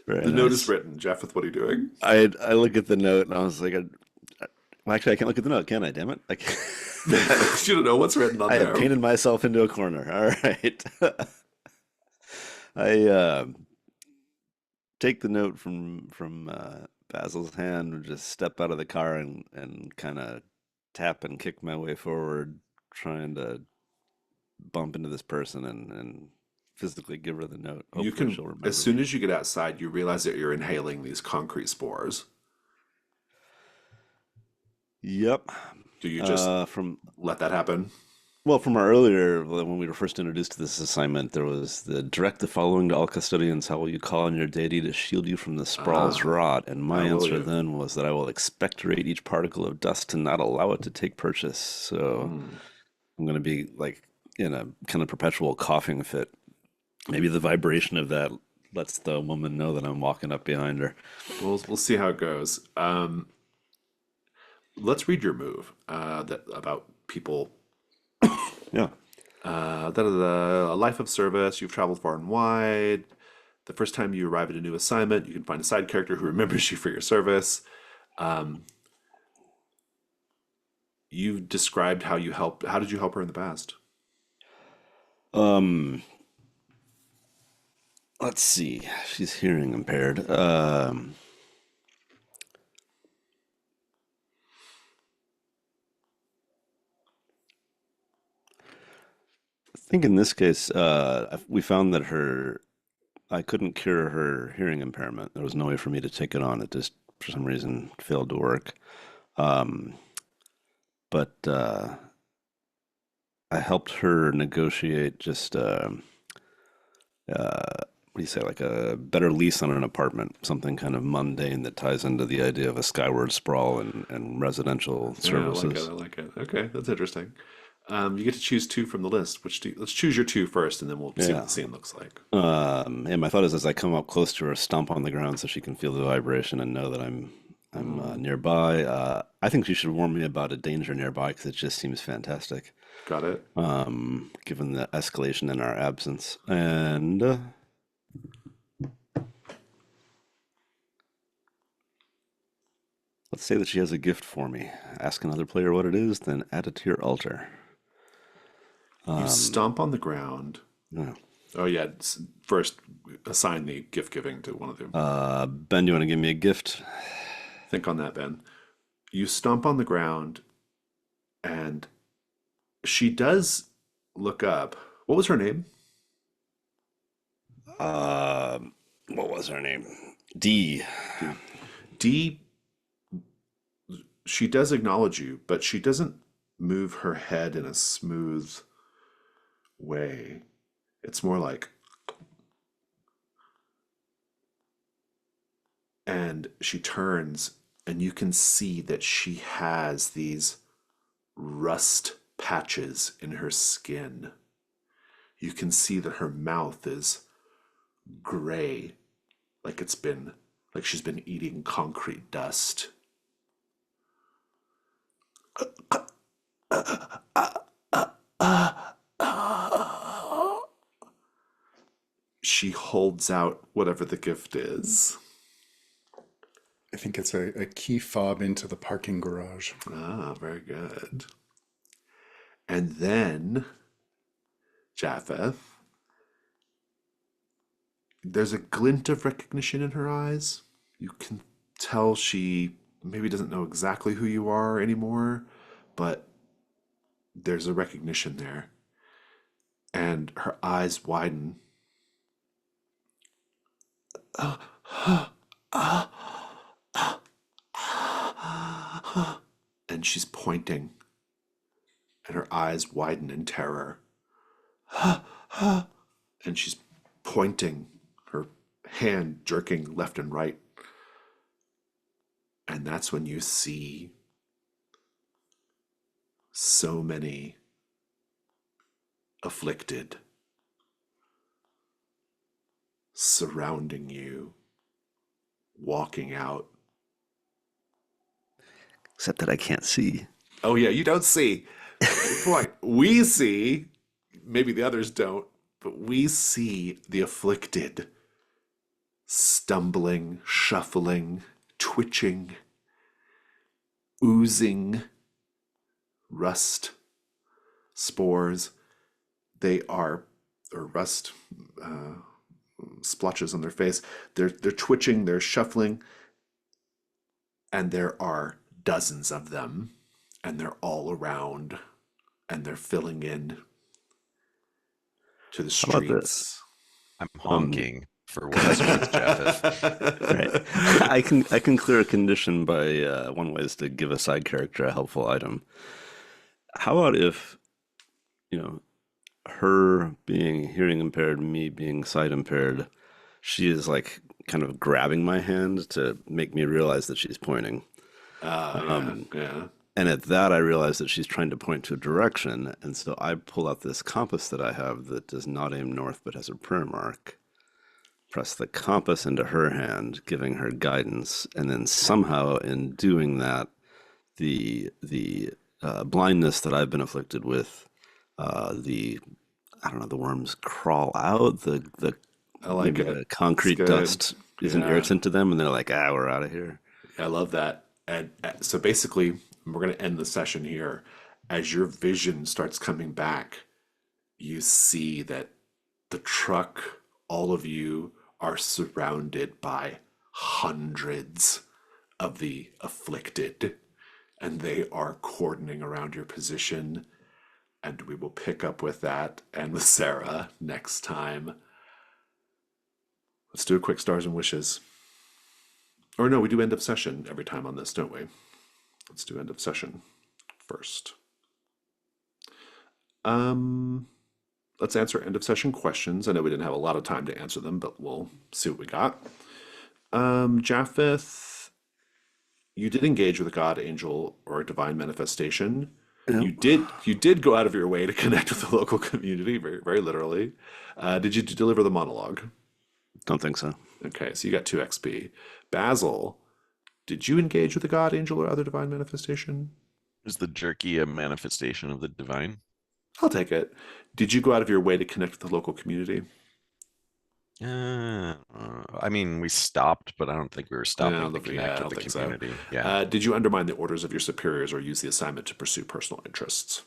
Very The note is nice. written. Japheth, what are you doing? I look at the note and I was like, well, actually, I can't look at the note, can I? Damn it! I can't. You don't know what's written on I have there. painted myself into a corner. All right. I take the note from Basil's hand and just step out of the car and kind of tap and kick my way forward, trying to bump into this person and physically give her the note. You Hopefully she'll can, remember as soon me. as you get outside, you realize that you're inhaling these concrete spores. Yep. Do you just From let that happen? Well, from our earlier, when we were first introduced to this assignment, there was the direct the following to all custodians. How will you call on your deity to shield you from the sprawl's Ah, rot? And my how will answer you? then was that I will expectorate each particle of dust to not allow it to take purchase. So Hmm. I'm going to be like in a kind of perpetual coughing fit. Maybe the vibration of that lets the woman know that I'm walking up behind her. We'll see how it goes. Let's read your move. That about people. Yeah. A life of service. You've traveled far and wide. The first time you arrive at a new assignment, you can find a side character who remembers you for your service. Um, you described how you helped. How did you help her in the past? Um, let's see. She's hearing impaired. I think in this case, we found that I couldn't cure her hearing impairment. There was no way for me to take it on. It just, for some reason, failed to work. Um, but I helped her negotiate just, what do you say, like a better lease on an apartment, something kind of mundane that ties into the idea of a skyward sprawl and residential Yeah, I like it. services. I like it. Okay, that's interesting. You get to choose two from the list. Let's choose your two first, and then we'll see what Yeah. the scene looks like. And my thought is as I come up close to her, stomp on the ground so she can feel the vibration and know that I'm Mm, nearby. I think she should warn me about a danger nearby because it just seems fantastic, got it. given the escalation in our absence. And let's say that she has a gift for me. Ask another player what it is, then add it to your altar. You Um, stomp on the ground. yeah. Oh yeah. First, assign the gift giving to one of them. Ben, do you want to give me a gift? Think on that, Ben. You stomp on the ground, and she does look up. What was her name? Uh, what was her name? D. D. D. She does acknowledge you, but she doesn't move her head in a smooth way. It's more like, and she turns, and you can see that she has these rust patches in her skin. You can see that her mouth is gray, like she's been eating concrete dust. She holds out whatever the gift is. I think it's a key fob into the parking garage. Ah, very good. And then, Japheth, there's a glint of recognition in her eyes. You can tell she maybe doesn't know exactly who you are anymore, but there's a recognition there. And her eyes widen. And she's pointing, and her eyes widen in terror. And she's pointing, her hand jerking left and right. And that's when you see so many afflicted surrounding you, walking out. Except that I can't see. Oh, yeah, you don't see. Good point. We see, maybe the others don't, but we see the afflicted stumbling, shuffling, twitching, oozing rust spores. They are, or rust splotches on their face. They're twitching, they're shuffling, and there are dozens of them, and they're all around, and they're filling in to the How about the streets. I'm um honking for what it's worth, Jeff. right? I can clear a condition by one way is to give a side character a helpful item. How about if, you know, her being hearing impaired, me being sight impaired, she is like kind of grabbing my hand to make me realize that she's pointing. Yeah, Um, yeah. and at that, I realize that she's trying to point to a direction. And so I pull out this compass that I have that does not aim north but has a prayer mark, press the compass into her hand, giving her guidance. And then somehow in doing that, the blindness that I've been afflicted with, the I don't know, the worms crawl out. The I like maybe it. the It's concrete good. dust isn't Yeah, irritant to them, and they're like, ah, we're out of here. I love that. And so basically, we're going to end the session here. As your vision starts coming back, you see that the truck, all of you are surrounded by hundreds of the afflicted, and they are cordoning around your position. And we will pick up with that and with Sarah next time. Let's do a quick stars and wishes. Or no, we do end of session every time on this, don't we? Let's do end of session first. Um, let's answer end of session questions. I know we didn't have a lot of time to answer them, but we'll see what we got. Japheth, you did engage with a god, angel, or a divine manifestation. Yep. You did go out of your way to connect with the local community, very very literally. Did you deliver the monologue? Don't think so. Okay, so you got 2 XP. Basil, did you engage with a god, angel, or other divine manifestation? Is the jerky a manifestation of the divine? I'll take it. Did you go out of your way to connect with the local community? I mean, we stopped, but I don't think we were stopping to I connect with don't the think so. community. Yeah. Did you undermine the orders of your superiors or use the assignment to pursue personal interests?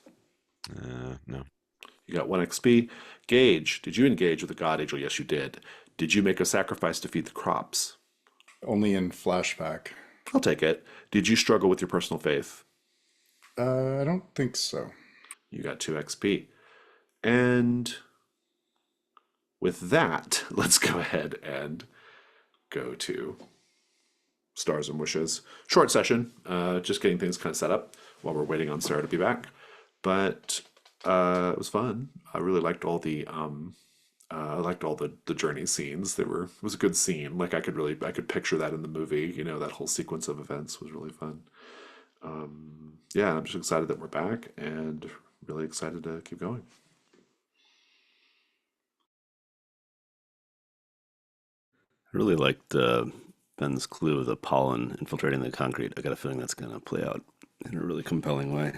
No. You got 1 XP. Gage, did you engage with the god angel? Yes, you did. Did you make a sacrifice to feed the crops? Only in flashback. I'll take it. Did you struggle with your personal faith? I don't think so. You got 2 XP. And with that, let's go ahead and go to stars and wishes. Short session, just getting things kind of set up while we're waiting on Sarah to be back. But it was fun. I really liked all the the journey scenes. It was a good scene. Like I could picture that in the movie. You know, that whole sequence of events was really fun. Yeah, I'm just excited that we're back and really excited to keep going. I really liked Ben's clue of the pollen infiltrating the concrete. I got a feeling that's going to play out in a really compelling way.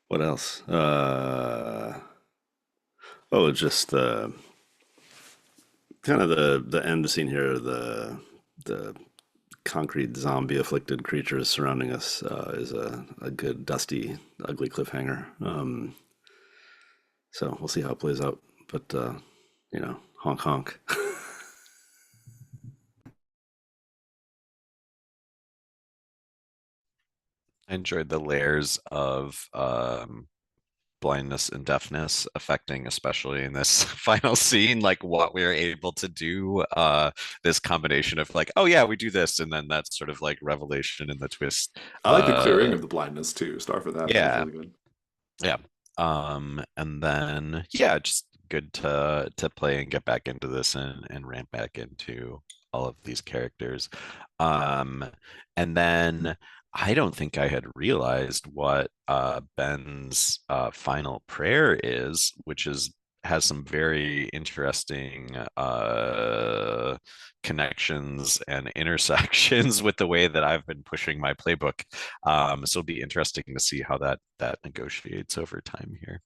What else? Just kind of the end scene here. The concrete zombie afflicted creatures surrounding us is a good dusty, ugly cliffhanger. So we'll see how it plays out. But honk honk. I enjoyed the layers of blindness and deafness affecting, especially in this final scene, like what we're able to do. This combination of like, oh yeah, we do this, and then that sort of like revelation and the twist. I like the clearing of the blindness too. Star for that. That was Yeah, really good. yeah. And then yeah, just good to play and get back into this and ramp back into all of these characters. Um, and then I don't think I had realized what Ben's final prayer is, which is has some very interesting connections and intersections with the way that I've been pushing my playbook. So it'll be interesting to see how that negotiates over time here.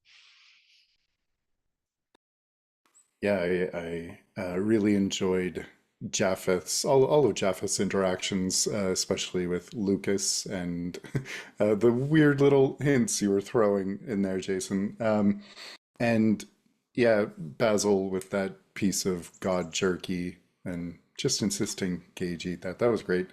Yeah, I really enjoyed Japheth's all of Japheth's interactions, especially with Lucas and the weird little hints you were throwing in there, Jason. And yeah, Basil with that piece of God jerky and just insisting Gage eat that. That was great.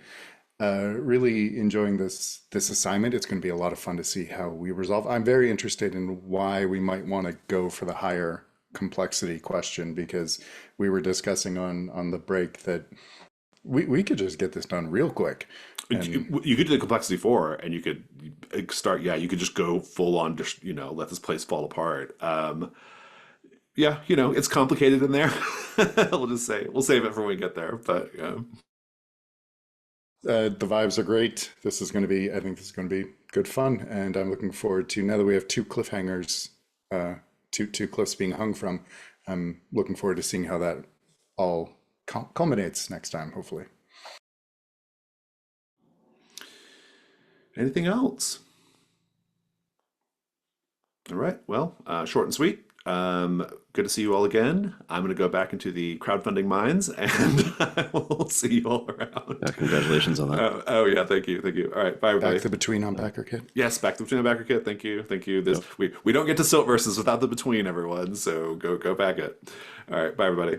Really enjoying this assignment. It's going to be a lot of fun to see how we resolve. I'm very interested in why we might want to go for the higher complexity question because we were discussing on the break that we could just get this done real quick. And You could do the complexity 4, and you could start. Yeah, you could just go full on. Just let this place fall apart. Yeah, it's complicated in there. We'll just say we'll save it for when we get there. But the vibes are great. I think this is going to be good fun, and I'm looking forward to now that we have two cliffhangers, two cliffs being hung from. I'm looking forward to seeing how that all culminates next time, hopefully. anything else? All right. Well, short and sweet. Good to see you all again. I'm going to go back into the crowdfunding mines, and I will see you all around. Yeah, congratulations on that. Oh yeah, thank you. All right, bye everybody. Back the between on backer kit. Yes, back to between the backer kit. Thank you. This we don't get to Silt versus without the between, everyone. So go back it. All right, bye everybody.